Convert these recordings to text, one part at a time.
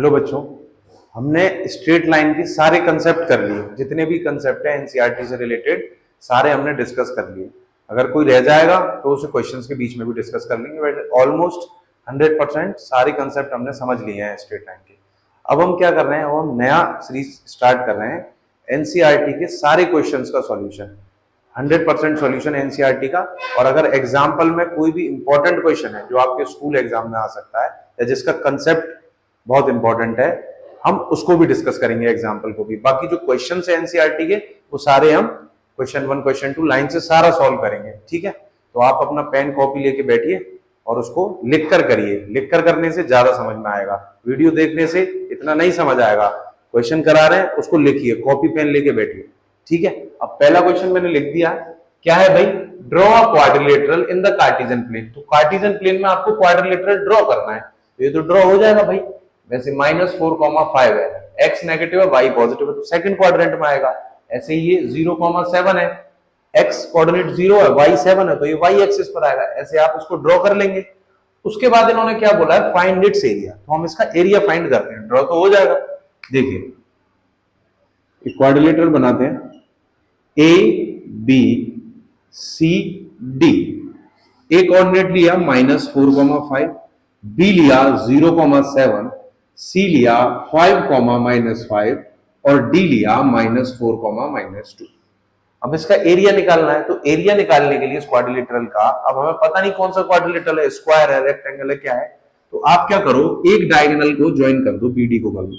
Hello बच्चों, हमने straight line की सारे कंसेप्ट कर लिए। जितने भी कंसेप्ट है एनसीईआरटी से रिलेटेड सारे हमने डिस्कस कर लिए। अगर कोई रह जाएगा तो उसे क्वेश्चंस के बीच में भी डिस्कस कर लेंगे। बट ऑलमोस्ट 100% सारे कंसेप्ट हमने समझ लिए हैं स्ट्रेट लाइन के। अब हम क्या कर रहे हैं, अब हम नया सीरीज स्टार्ट कर रहे हैं एनसीईआरटी के सारे क्वेश्चंस का सॉल्यूशन, 100% सॉल्यूशन एनसीईआरटी का। और अगर एग्जाम्पल में कोई भी इंपॉर्टेंट क्वेश्चन है जो आपके स्कूल एग्जाम में आ सकता है या जिसका कंसेप्ट बहुत इंपॉर्टेंट है, हम उसको भी डिस्कस करेंगे, एग्जाम्पल को भी। बाकी जो क्वेश्चन है एनसीईआरटी के वो सारे हम क्वेश्चन 1 क्वेश्चन 2 लाइन से सारा सॉल्व करेंगे। ठीक है, तो आप अपना पेन कॉपी लेके बैठिए और उसको लिख कर करिए। लिख कर करने से ज्यादा समझ में आएगा, वीडियो देखने से इतना नहीं समझ आएगा। क्वेश्चन करा रहे हैं उसको लिखिए, कॉपी पेन लेके बैठिए। ठीक है, अब पहला क्वेश्चन मैंने लिख दिया। क्या है भाई? Draw a quadrilateral in the Cartesian plane. तो कार्टेशियन प्लेन में आपको क्वाड्रिलेटरल ड्रॉ करना है, तो ये तो ड्रॉ हो जाएगा भाई। वैसे -4,5 है, x नेगेटिव है y पॉजिटिव है, तो सेकंड क्वाड्रेंट में आएगा। ऐसे ही ये 0,7 है, x कोऑर्डिनेट 0 है, y 7 है, तो ये y एक्सिस पर आएगा। ऐसे आप उसको ड्रॉ कर लेंगे। उसके बाद इन्होंने क्या बोला है? Find its area. तो हम इसका एरिया फाइंड करते हैं, ड्रॉ तो हो जाएगा। देखिए क्वाड्रिलेटरल बनाते हैं, A B C D। A coordinate लिया -4,5, बी लिया 0,7, सी लिया 5,-5 और डी लिया -4,-2। अब इसका एरिया निकालना है, तो एरिया निकालने के लिए क्वाड्रिलेटरल का, अब हमें पता नहीं कौन सा क्वाड्रिलेटरल है, स्क्वायर है, रेक्टेंगल है, क्या है। तो आप क्या करो, एक डायगोनल को ज्वाइन कर दो, बीडी को कर दो।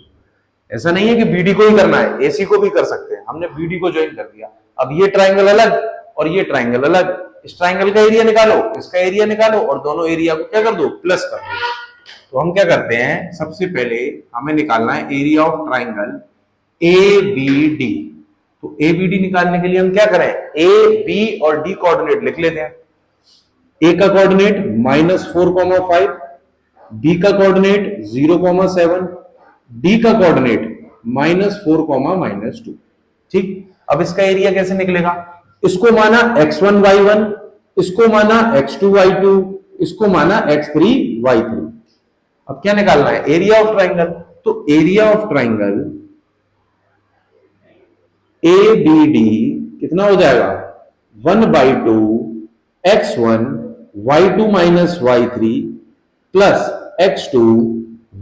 ऐसा नहीं है कि बीडी को ही करना है, एसी को भी कर सकते हैं। हमने बीडी को ज्वाइन कर दिया। अब ये ट्राइंगल अलग और ये ट्राइंगल अलग, इस ट्राइंगल का एरिया निकालो, इसका एरिया निकालो और दोनों एरिया को क्या कर दो? प्लस कर दो। तो हम क्या करते हैं, सबसे पहले हमें निकालना है एरिया ऑफ ट्राइंगल ABD। तो ABD निकालने के लिए हम क्या करें, A, B और D कोऑर्डिनेट लिख लेते हैं। A का कोऑर्डिनेट -4,5, B का कोऑर्डिनेट 0,7, D का कोऑर्डिनेट -4,-2। ठीक, अब इसका एरिया कैसे निकलेगा? इसको माना x1 y1, इसको माना x2 y2, इसको माना x3 y3। अब क्या निकालना है? Area of triangle. तो एरिया ऑफ ट्राइंगल ABD कितना हो जाएगा? 1/2 x1 y2 - y3 plus x2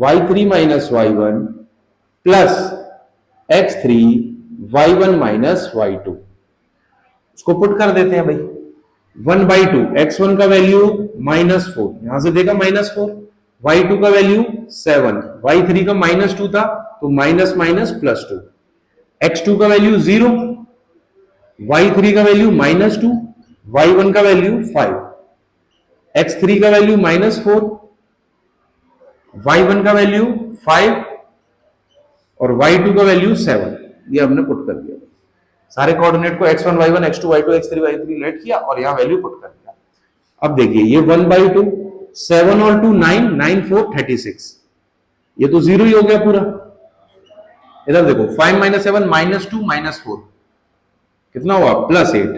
y3 - y1 plus x3 y1 - y2। उसको पुट कर देते हैं भाई। 1/2 x1 का वैल्यू -4, यहां से देखा -4, y2 का वैल्यू 7, y3 का -2 था तो -+2, x2 का वैल्यू 0, y3 का वैल्यू -2, y1 का वैल्यू 5, x3 का वैल्यू -4, y1 का वैल्यू 5 और y2 का वैल्यू 7। ये हमने पुट कर दिया। सारे कोऑर्डिनेट को x1 y1 x2 y2 x3 y3 late किया और यहां वैल्यू पुट कर दिया। अब देखिए ये 1/2, 7 और 2 9, 9 4 36, ये तो 0 ही हो गया पूरा। इधर देखो 5 - 7 -2 -4 कितना हुआ? +8।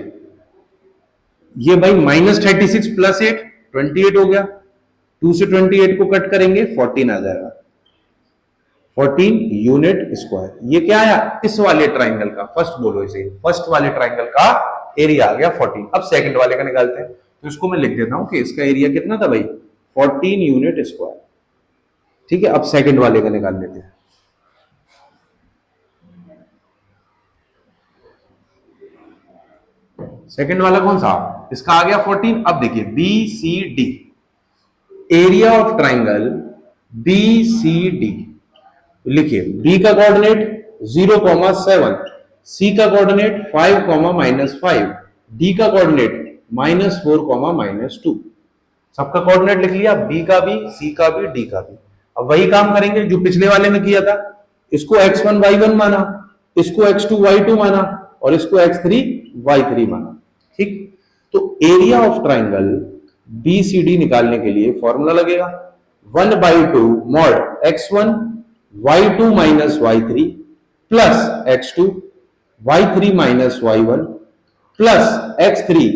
ये भाई -36 +8 28 हो गया। 2 से 28 को कट करेंगे 14 आ जाएगा, 14 यूनिट स्क्वायर। ये क्या आया? इस वाले ट्राइंगल का, फर्स्ट बोलो इसे, फर्स्ट वाले ट्राइंगल का एरिया आ गया 14। अब सेकंड वाले का निकालते हैं, तो इसको मैं लिख देता हूं कि इसका एरिया कितना था भाई? 14 यूनिट स्क्वायर। ठीक है, अब सेकंड वाले का निकाल लेते हैं। सेकंड वाला कौन सा? इसका आ गया 14। अब देखिए BCD, area of triangle BCD। लिखिए B का कोऑर्डिनेट 0,7, C का कोऑर्डिनेट 5,-5, D का कोऑर्डिनेट -4,-2। सबका कोऑर्डिनेट लिख लिया, B का भी, C का भी, D का भी। अब वही काम करेंगे जो पिछले वाले में किया था। इसको x1 y1 माना, इसको x2 y2 माना और इसको x3 y3 माना। ठीक, तो एरिया ऑफ ट्राइंगल BCD निकालने के लिए फॉर्मूला लगेगा 1/2 mod x1 y2 - y3 plus x2 y3 - y1 plus x3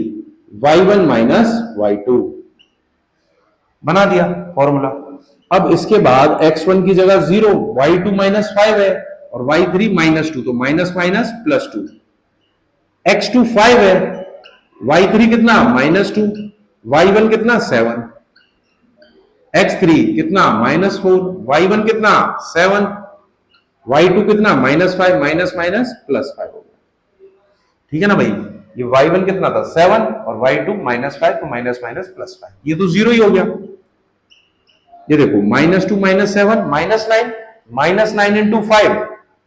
y1 - y2। बना दिया फॉर्मूला। अब इसके बाद x1 की जगह 0, y2 -5 है और y3 -2, तो माइनस माइनस +2, x2 5 है, y3 कितना -2, y1 कितना 7, x3 कितना -4, y1 कितना 7, y2 कितना -5, माइनस माइनस +5 हो गया। ठीक है ना भाई, ये y1 कितना था 7 और y2 -5, तो माइनस माइनस +5, ये तो 0 ही हो गया। ये देखो -2 -7 -9, -9 इंटू 5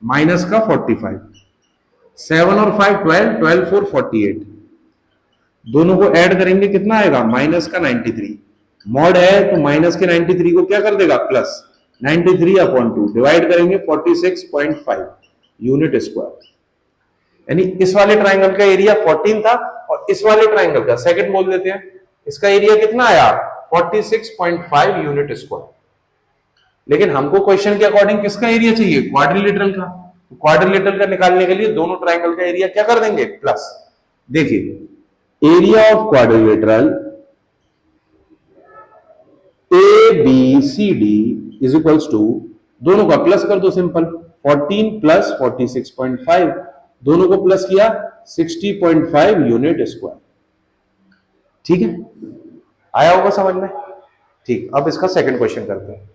माइनस का 45, 7 और 5 12, 12 4 48, दोनों को ऐड करेंगे कितना आएगा माइनस का 93, मॉड है तो माइनस के 93 को क्या कर देगा प्लस, 93/2 डिवाइड करेंगे 46.5 यूनिट स्क्वायर। यानी इस वाले ट्राइंगल का एरिया 14 था और इस वाले ट्राइंगल का सेकंड बोल देते हैं, इसका एरिया कितना आया 46.5 यूनिट स्क्वायर। लेकिन हमको क्वेश्चन के अकॉर्डिंग किसका एरिया चाहिए, क्वाड्रिलेटरल का। तो क्वाड्रिलेटरल का निकालने के लिए दोनों ट्राइंगल का एरिया क्या कर देंगे प्लस। देखिए area of quadrilateral ABCD is equals to, दोनों का प्लस कर दो सिंपल, 14 प्लस 46.5, दोनों को प्लस किया 60.5 यूनिट स्क्वायर। ठीक है, आया होगा समझ में। ठीक, अब इसका सेकंड क्वेश्चन करते हैं।